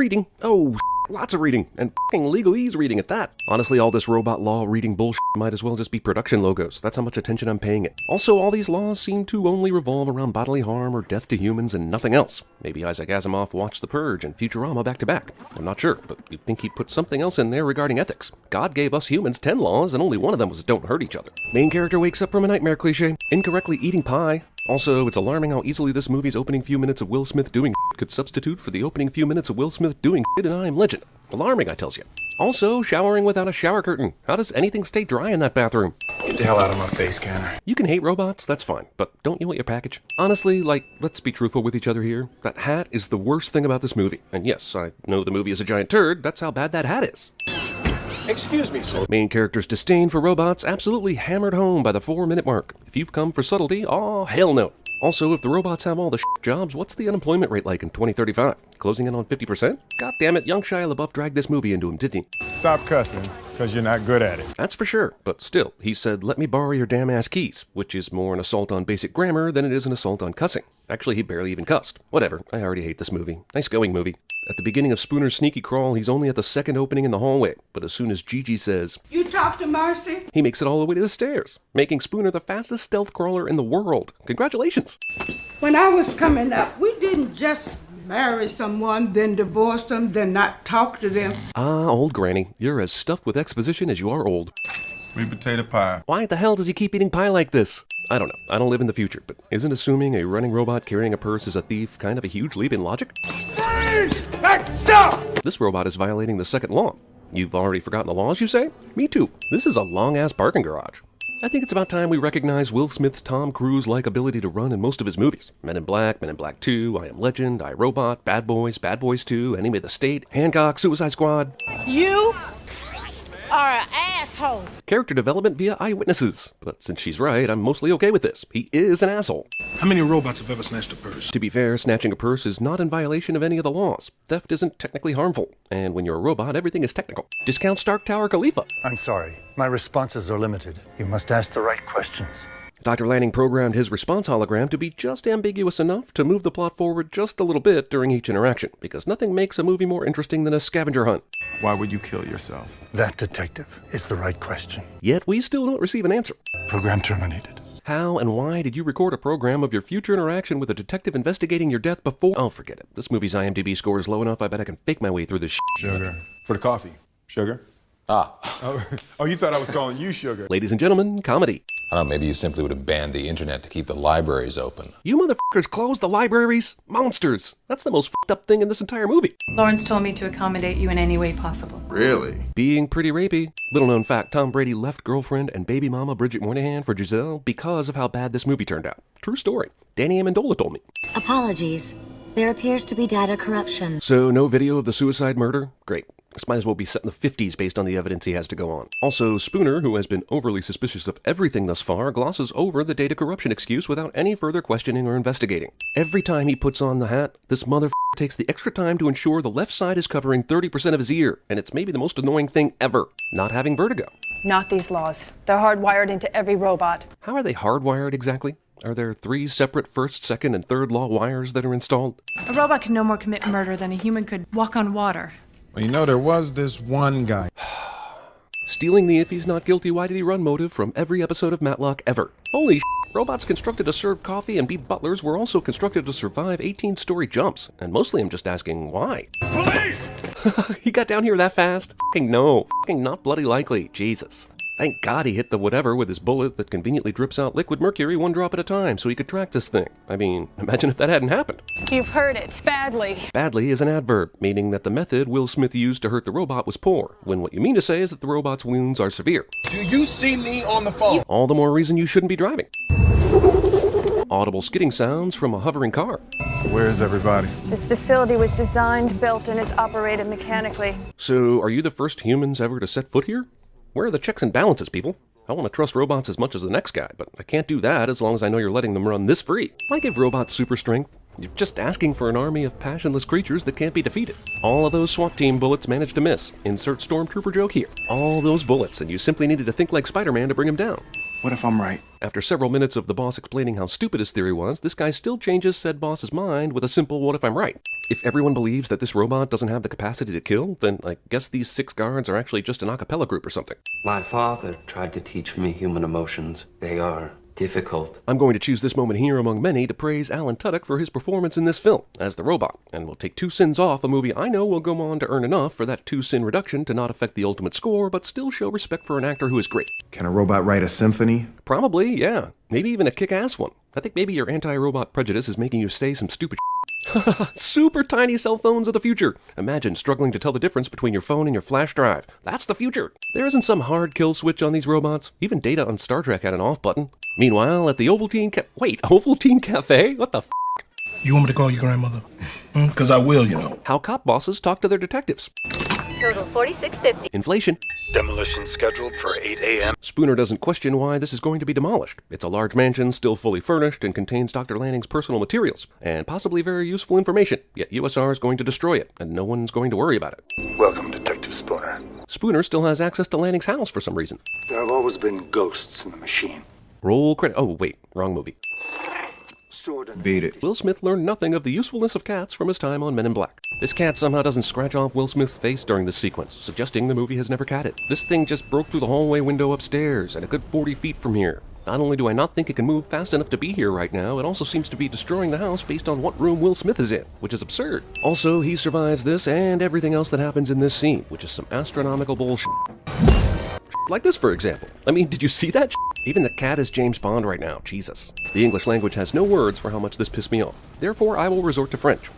reading. Oh, lots of reading, and f***ing legalese reading at that. Honestly, all this robot law reading bullshit might as well just be production logos. That's how much attention I'm paying it. Also, all these laws seem to only revolve around bodily harm or death to humans and nothing else. Maybe Isaac Asimov watched The Purge and Futurama back to back. I'm not sure, but you'd think he'd put something else in there regarding ethics. God gave us humans 10 laws, and only one of them was don't hurt each other. Main character wakes up from a nightmare cliche, incorrectly eating pie. Also, it's alarming how easily this movie's opening few minutes of Will Smith doing shit could substitute for the opening few minutes of Will Smith doing shit in I Am Legend. Alarming, I tells you. Also, showering without a shower curtain. How does anything stay dry in that bathroom? Get the hell out of my face, Canner. You can hate robots, that's fine, but don't you want your package? Honestly, let's be truthful with each other here. That hat is the worst thing about this movie. And yes, I know the movie is a giant turd, that's how bad that hat is. Excuse me, sir. Main character's disdain for robots absolutely hammered home by the 4-minute mark. If you've come for subtlety, aw, hell no. Also, if the robots have all the jobs, what's the unemployment rate like in 2035? Closing in on 50%? God damn it, young Shia LaBeouf dragged this movie into him, didn't he? Stop cussing, because you're not good at it. That's for sure, but still, he said, let me borrow your damn ass keys, which is more an assault on basic grammar than it is an assault on cussing. Actually, he barely even cussed. Whatever, I already hate this movie. Nice going, movie. At the beginning of Spooner's sneaky crawl, he's only at the second opening in the hallway, but as soon as Gigi says, "You talk to Marcy?" he makes it all the way to the stairs, making Spooner the fastest stealth crawler in the world. Congratulations! When I was coming up, we didn't just marry someone, then divorce them, then not talk to them. Ah, old granny, you're as stuffed with exposition as you are old. Sweet potato pie. Why the hell does he keep eating pie like this? I don't know. I don't live in the future, but isn't assuming a running robot carrying a purse is a thief kind of a huge leap in logic? Hey, stop! This robot is violating the second law. You've already forgotten the laws, you say? Me too. This is a long-ass parking garage. I think it's about time we recognize Will Smith's Tom Cruise-like ability to run in most of his movies. Men in Black 2, I Am Legend, I, Robot, Bad Boys 2, Enemy of the State, Hancock, Suicide Squad. You are an asshole. Character development via eyewitnesses. But since she's right, I'm mostly okay with this. He is an asshole. How many robots have ever snatched a purse? To be fair, snatching a purse is not in violation of any of the laws. Theft isn't technically harmful. And when you're a robot, everything is technical. Discount Stark Tower Khalifa. I'm sorry. My responses are limited. You must ask the right questions. Dr. Lanning programmed his response hologram to be just ambiguous enough to move the plot forward just a little bit during each interaction, because nothing makes a movie more interesting than a scavenger hunt. Why would you kill yourself? That, detective, is the right question. Yet we still don't receive an answer. Program terminated. How and why did you record a program of your future interaction with a detective investigating your death before? Oh, forget it. This movie's IMDb score is low enough, I bet I can fake my way through this shit. Sugar. For the coffee. Sugar? Ah. Oh, you thought I was calling you Sugar. Ladies and gentlemen, comedy. I don't know, maybe you simply would have banned the internet to keep the libraries open. You motherfuckers closed the libraries? Monsters! That's the most fucked up thing in this entire movie. Lawrence told me to accommodate you in any way possible. Really? Being pretty rapey. Little known fact, Tom Brady left girlfriend and baby mama Bridget Moynihan for Giselle because of how bad this movie turned out. True story. Danny Amendola told me. Apologies. There appears to be data corruption. So no video of the suicide murder? Great. This might as well be set in the 50s based on the evidence he has to go on. Also, Spooner, who has been overly suspicious of everything thus far, glosses over the data corruption excuse without any further questioning or investigating. Every time he puts on the hat, this motherfucker takes the extra time to ensure the left side is covering 30% of his ear, and it's maybe the most annoying thing ever, not having vertigo. Not these laws. They're hardwired into every robot. How are they hardwired exactly? Are there 3 separate first, second, and third law wires that are installed? A robot can no more commit murder than a human could walk on water. Well, you know, there was this one guy. Stealing the if he's not guilty, why did he run motive from every episode of Matlock ever. Holy shit. Robots constructed to serve coffee and be butlers were also constructed to survive 18-story jumps. And mostly I'm just asking, why? Police! He got down here that fast? F***ing no. F***ing not bloody likely. Jesus. Thank God he hit the whatever with his bullet that conveniently drips out liquid mercury 1 drop at a time so he could track this thing. I mean, imagine if that hadn't happened. You've heard it. Badly. Badly is an adverb, meaning that the method Will Smith used to hurt the robot was poor, when what you mean to say is that the robot's wounds are severe. Do you see me on the phone? All the more reason you shouldn't be driving. Audible skidding sounds from a hovering car. So where's everybody? This facility was designed, built, and is operated mechanically. So, are you the first humans ever to set foot here? Where are the checks and balances, people? I want to trust robots as much as the next guy, but I can't do that as long as I know you're letting them run this free. Why give robots super strength? You're just asking for an army of passionless creatures that can't be defeated. All of those SWAT team bullets managed to miss. Insert Stormtrooper joke here. All those bullets, and you simply needed to think like Spider-Man to bring him down. What if I'm right? After several minutes of the boss explaining how stupid his theory was, this guy still changes said boss's mind with a simple "what if I'm right?" If everyone believes that this robot doesn't have the capacity to kill, then I guess these 6 guards are actually just an a cappella group or something. My father tried to teach me human emotions. They are difficult. I'm going to choose this moment here among many to praise Alan Tudyk for his performance in this film as the robot, and will take 2 sins off a movie I know will go on to earn enough for that 2-sin reduction to not affect the ultimate score, but still show respect for an actor who is great. Can a robot write a symphony? Probably, yeah. Maybe even a kick-ass one. I think maybe your anti-robot prejudice is making you say some stupid Super tiny cell phones of the future. Imagine struggling to tell the difference between your phone and your flash drive. That's the future. There isn't some hard kill switch on these robots. Even Data on Star Trek had an off button. Meanwhile, at the Ovaltine Cafe? What the f***? You want me to call your grandmother? Because I will, you know. How cop bosses talk to their detectives. Total $46.50. Inflation. Demolition scheduled for 8 a.m. Spooner doesn't question why this is going to be demolished. It's a large mansion, still fully furnished, and contains Dr. Lanning's personal materials, and possibly very useful information. Yet USR is going to destroy it, and no one's going to worry about it. Welcome, Detective Spooner. Spooner still has access to Lanning's house for some reason. There have always been ghosts in the machine. Roll credit. Oh, wait, wrong movie. Beat it. Will Smith learned nothing of the usefulness of cats from his time on Men in Black. This cat somehow doesn't scratch off Will Smith's face during this sequence, suggesting the movie has never catted. This thing just broke through the hallway window upstairs, and a good 40 feet from here. Not only do I not think it can move fast enough to be here right now, it also seems to be destroying the house based on what room Will Smith is in, which is absurd. Also, he survives this and everything else that happens in this scene, which is some astronomical bullshit. Like this, for example. I mean, did you see that? Even the cat is James Bond right now. Jesus. The English language has no words for how much this pissed me off. Therefore, I will resort to French.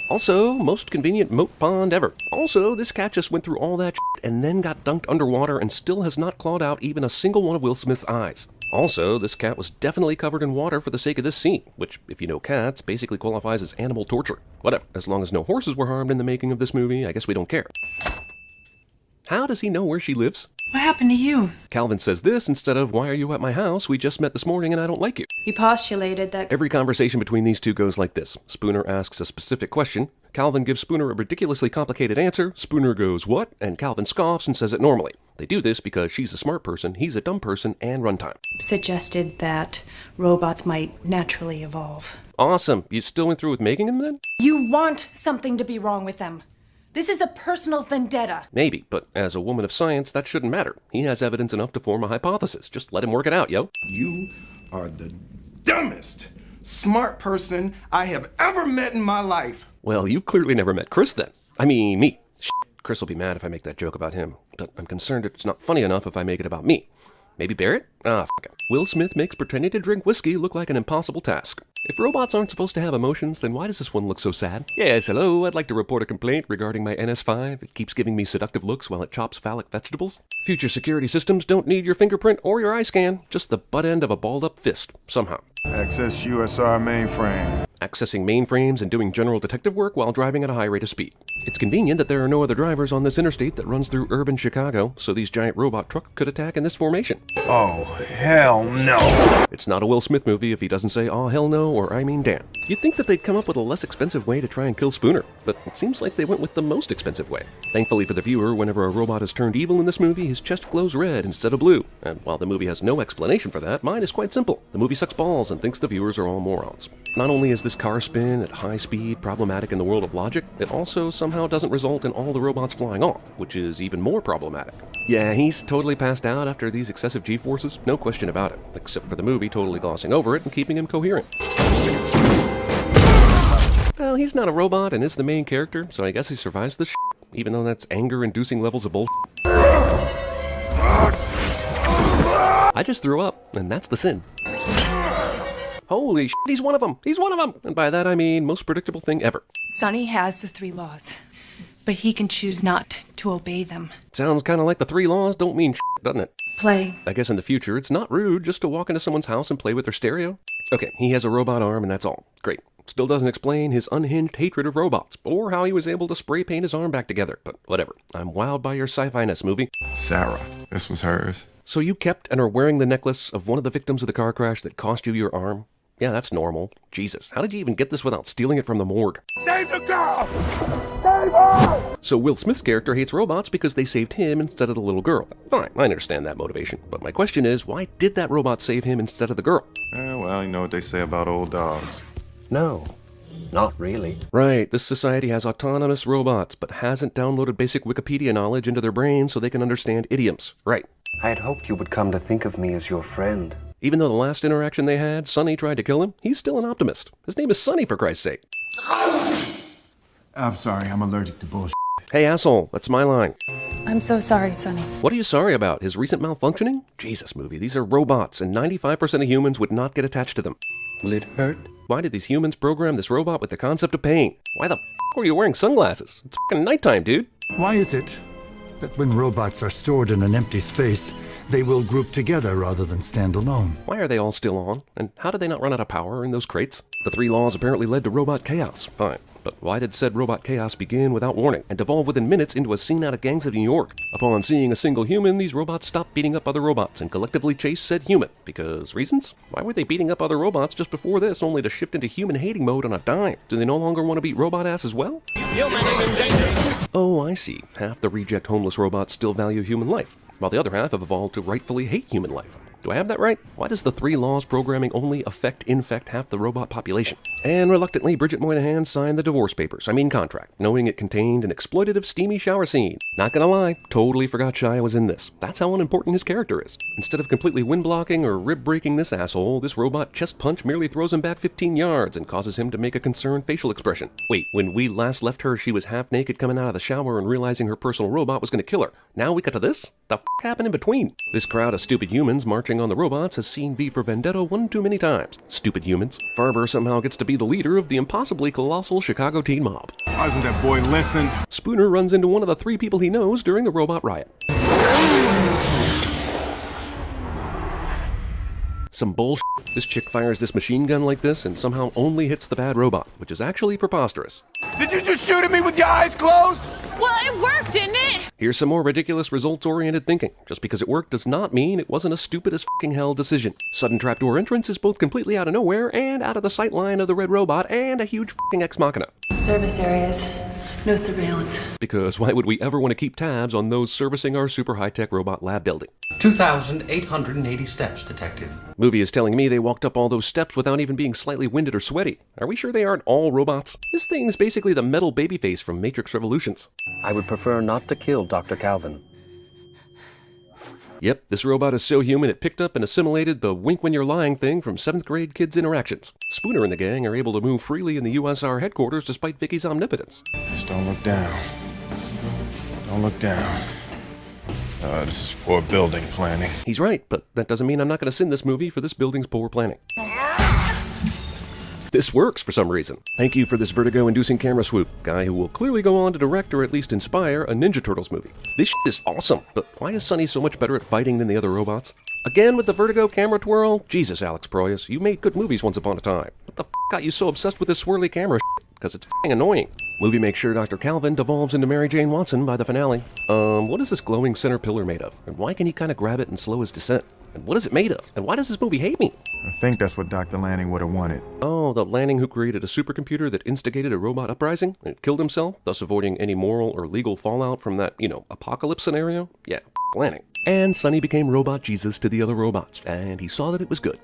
Also, most convenient moat pond ever. Also, this cat just went through all that and then got dunked underwater and still has not clawed out even a single one of Will Smith's eyes. Also, this cat was definitely covered in water for the sake of this scene, which, if you know cats, basically qualifies as animal torture. Whatever, as long as no horses were harmed in the making of this movie, I guess we don't care. How does he know where she lives? What happened to you? Calvin says this instead of, "Why are you at my house? We just met this morning and I don't like you." He postulated that Every conversation between these two goes like this. Spooner asks a specific question. Calvin gives Spooner a ridiculously complicated answer. Spooner goes, "What?" And Calvin scoffs and says it normally. They do this because she's a smart person, he's a dumb person, and runtime. suggested that robots might naturally evolve. Awesome. You still went through with making them then? You want something to be wrong with them. This is a personal vendetta. Maybe, but as a woman of science, that shouldn't matter. He has evidence enough to form a hypothesis. Just let him work it out, yo. You are the dumbest, smart person I have ever met in my life. Well, you've clearly never met Chris then. I mean, me. Chris will be mad if I make that joke about him, but I'm concerned it's not funny enough if I make it about me. Maybe Barrett? Ah, f*** it. Will Smith makes pretending to drink whiskey look like an impossible task. If robots aren't supposed to have emotions, then why does this one look so sad? Yes, hello, I'd like to report a complaint regarding my NS5. It keeps giving me seductive looks while it chops phallic vegetables. Future security systems don't need your fingerprint or your eye scan, just the butt end of a balled-up fist, somehow. Access USR mainframe. Accessing mainframes and doing general detective work while driving at a high rate of speed. It's convenient that there are no other drivers on this interstate that runs through urban Chicago, so these giant robot trucks could attack in this formation. Oh, hell no. It's not a Will Smith movie if he doesn't say, "Oh, hell no," or "I mean damn." You'd think that they'd come up with a less expensive way to try and kill Spooner, but it seems like they went with the most expensive way. Thankfully for the viewer, whenever a robot is turned evil in this movie, his chest glows red instead of blue. And while the movie has no explanation for that, mine is quite simple. The movie sucks balls and thinks the viewers are all morons. Not only is this car spin at high speed problematic in the world of logic, it also somehow doesn't result in all the robots flying off, which is even more problematic. Yeah, he's totally passed out after these excessive G-forces, no question about it, except for the movie totally glossing over it and keeping him coherent. Well, he's not a robot and is the main character, so I guess he survives this even though that's anger-inducing levels of bullshit. I just threw up, and that's the sin. Holy shit, he's one of them! He's one of them! And by that I mean most predictable thing ever. Sonny has the 3 laws, but he can choose not to obey them. Sounds kind of like the 3 laws don't mean shit, doesn't it? Play. I guess in the future it's not rude just to walk into someone's house and play with their stereo. Okay, he has a robot arm and that's all. Great. Still doesn't explain his unhinged hatred of robots, or how he was able to spray paint his arm back together, but whatever. I'm wowed by your sci-fi-ness, movie. Sarah, this was hers. So you kept and are wearing the necklace of one of the victims of the car crash that cost you your arm? Yeah, that's normal. Jesus, how did you even get this without stealing it from the morgue? Save the girl! So Will Smith's character hates robots because they saved him instead of the little girl. Fine, I understand that motivation. But my question is, why did that robot save him instead of the girl? Well, you know what they say about old dogs. No, not really. Right, this society has autonomous robots, but hasn't downloaded basic Wikipedia knowledge into their brains so they can understand idioms. Right. I had hoped you would come to think of me as your friend. Even though the last interaction they had, Sonny tried to kill him, he's still an optimist. His name is Sonny, for Christ's sake. I'm sorry, I'm allergic to bullshit. Hey, asshole, that's my line. I'm so sorry, Sonny. What are you sorry about? His recent malfunctioning? Jesus, movie, these are robots, and 95% of humans would not get attached to them. Will it hurt? Why did these humans program this robot with the concept of pain? Why the f*** were you wearing sunglasses? It's fucking nighttime, dude. Why is it that when robots are stored in an empty space, they will group together rather than stand alone? Why are they all still on? And how did they not run out of power in those crates? The 3 laws apparently led to robot chaos. Fine. But why did said robot chaos begin without warning and devolve within minutes into a scene out of Gangs of New York? Upon seeing a single human, these robots stopped beating up other robots and collectively chased said human. Because reasons? Why were they beating up other robots just before this, only to shift into human-hating mode on a dime? Do they no longer want to beat robot ass as well? Oh, I see. Half the reject homeless robots still value human life, while the other half have evolved to rightfully hate human life. Do I have that right? Why does the 3 laws programming only infect half the robot population? And reluctantly, Bridget Moynihan signed the divorce papers, contract, knowing it contained an exploitative steamy shower scene. Not gonna lie, totally forgot Shia was in this. That's how unimportant his character is. Instead of completely wind blocking or rib breaking this asshole, this robot chest punch merely throws him back 15 yards and causes him to make a concerned facial expression. Wait, when we last left her, she was half naked coming out of the shower and realizing her personal robot was gonna kill her. Now we cut to this? The f*** happened in between? This crowd of stupid humans marching on the robots has seen V for Vendetta one too many times. Stupid humans. Farber somehow gets to be the leader of the impossibly colossal Chicago teen mob. Why doesn't that boy listen? Spooner runs into one of the 3 people he knows during the robot riot. Some bullshit. This chick fires this machine gun like this and somehow only hits the bad robot, which is actually preposterous. Did you just shoot at me with your eyes closed? Well, it worked, didn't it? Here's some more ridiculous results-oriented thinking. Just because it worked does not mean it wasn't a stupid as fucking hell decision. Sudden trapdoor entrance is both completely out of nowhere and out of the sight line of the red robot and a huge fucking ex machina. Service areas. No surveillance. Because why would we ever want to keep tabs on those servicing our super high-tech robot lab building? 2,880 steps, Detective. Movie is telling me they walked up all those steps without even being slightly winded or sweaty. Are we sure they aren't all robots? This thing's basically the metal babyface from Matrix Revolutions. I would prefer not to kill Dr. Calvin. Yep, this robot is so human it picked up and assimilated the wink when you're lying thing from 7th grade kids' interactions. Spooner and the gang are able to move freely in the USR headquarters despite Vicky's omnipotence. Just don't look down. Don't look down. This is poor building planning. He's right, but that doesn't mean I'm not going to send this movie for this building's poor planning. This works for some reason. Thank you for this vertigo-inducing camera swoop, guy who will clearly go on to direct or at least inspire a Ninja Turtles movie. This shit is awesome, but why is Sonny so much better at fighting than the other robots? Again with the vertigo camera twirl? Jesus, Alex Proyas, you made good movies once upon a time. What the f*** got you so obsessed with this swirly camera shit? Because it's f***ing annoying. Movie makes sure Dr. Calvin devolves into Mary Jane Watson by the finale. What is this glowing center pillar made of? And why can he kind of grab it and slow his descent? And what is it made of? And why does this movie hate me? I think that's what Dr. Lanning would have wanted. Oh, the Lanning who created a supercomputer that instigated a robot uprising and killed himself, thus avoiding any moral or legal fallout from that, apocalypse scenario? Yeah, Lanning. And Sonny became Robot Jesus to the other robots, and he saw that it was good.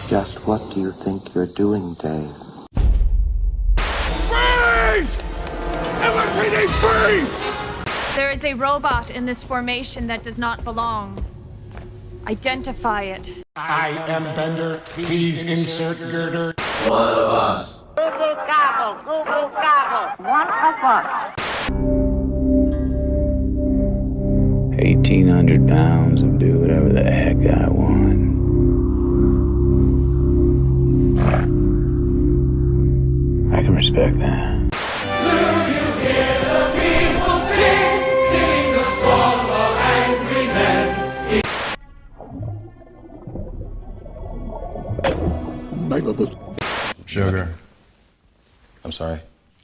Just what do you think you're doing, Dave? Freeze! LSPD, freeze! There is a robot in this formation that does not belong. Identify it. I am Bender. Please insert girder. One of us. Google gobble, Google gobble. One of us. 1,800 pounds of do whatever the heck I want. I can respect that. Do you hear the people sing? Sing the song of angry men. Sugar. I'm sorry?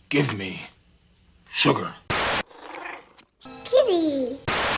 Give me sugar.